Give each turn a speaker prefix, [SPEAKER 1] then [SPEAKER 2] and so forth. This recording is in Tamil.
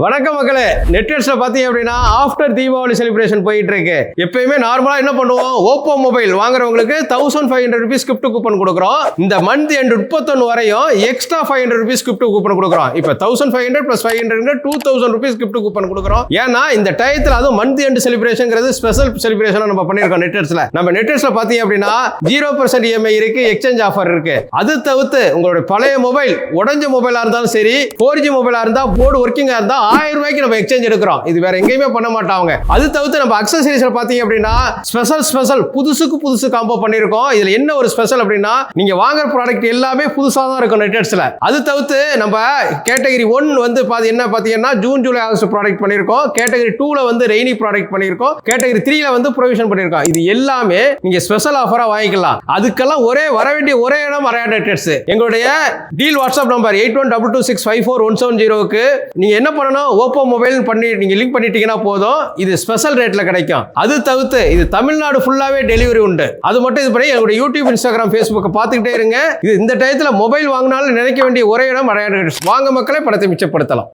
[SPEAKER 1] வணக்கம் மக்களே, நெட்வெட்ஸ்ல பாத்தீங்க அப்படின்னா ஆஃப்டர் தீபாவளி செலிப்ரேஷன் போயிட்டு இருக்கு. எப்பயுமே நார்மலா என்ன பண்ணுவோம், ஓப்போ மொபைல் வாங்குறவங்களுக்கு 1500 rupees gift கூப்பன் கொடுக்குறோம். இந்த மந்த் எண்ட் 31 வரையும் எக்ஸ்ட்ரா 500 rupees gift கூப்பன் கொடுக்குறோம். இப்போ 1500 plus 500 2000 rupees gift கூப்பன் கொடுக்குறோம். ஏன்னா இந்த டயத்துல அதுவும் மந்த் எண்ட் செலிப்ரேஷன்ங்கிறது ஸ்பெஷல் செலிப்ரேஷன் நம்ம பண்ணிருக்கோம் நெட்வெட்ஸ்ல. நம்ம நெட்வெட்ஸ்ல பாத்தீங்க அப்படின்னா 0% EMI இருக்கு, எக்ஸ்சேஞ்ச் ஆஃபர் இருக்கு. அது தவிர்த்து உங்களுடைய பழைய மொபைல் உடஞ்ச மொபைலா இருந்தாலும் சரி, 4G மொபைலா இருந்தா போர்டு ஒர்க்கிங்கா இருந்தா 1000 ரூபாய்க்கு நம்ம எக்ஸ்சேஞ்ச் எடுக்கிறோம். இது வேற எங்கேயுமே பண்ண மாட்டாங்க. அது தவிர்த்து நம்ம அக்சஸரீஸ்ல பாத்தீங்க அப்படின்னா ஸ்பெஷல் புதுசுக்கு புதுசு காம்போ பண்ணிருக்கோம். இதுல என்ன ஒரு ஸ்பெஷல் அப்படின்னா நீங்க வாங்குற ப்ராடக்ட் எல்லாமே புதுசா தான் இருக்கும் நெட்வெட்ஸ்ல. அது தவிர்த்து நம்ம கேட்டகரி 1 வந்து என்ன பாத்தீங்கன்னா ஜூன் ஜூலை ஆகஸ்ட் ப்ராடக்ட் பண்ணிருக்கோம். கேட்டகரி 2ல வந்து ரெய்னி ப்ராடக்ட் பண்ணிருக்கோம். கேட்டகரி 3ல வந்து ப்ரொவிஷன் பண்ணிருக்கோம். இது எல்லாமே நீங்க ஸ்பெஷல் ஆஃபரா வாங்கிக்கலாம். அதுக்கெல்லாம் வர வேண்டிய ஒரே இடம் மறையா நெட்வெட்ஸ். எங்களுடைய டீல் வாட்ஸ்அப் நம்பர் 8122654170க்கு நீங்க என்ன பண்ணணும், ஓப்போ மொபைல் பண்ணி நீங்க லிங்க் பண்ணிட்டீங்கன்னா போதும், இது ஸ்பெஷல் ரேட்ல கிடைக்கும். அது தவிர்த்து இது தமிழ்நாடு ஃபுல்லாவே டெலிவரி உண்டு. அது மட்டும் இது பண்ணி எங்களுடைய யூடியூப், இன்ஸ்டாகிராம், ஃபேஸ்புக் பார்த்துக்கிட்டே இருங்க. இது இந்த டயத்துல மொபைல் வாங்கினாலும் நினைக்க வேண்டிய ஒரே இடம் மறையா நெட்வெட்ஸ். வாங்க மக்களே, பணத்தை மிச்சப்படுத்தலாம்.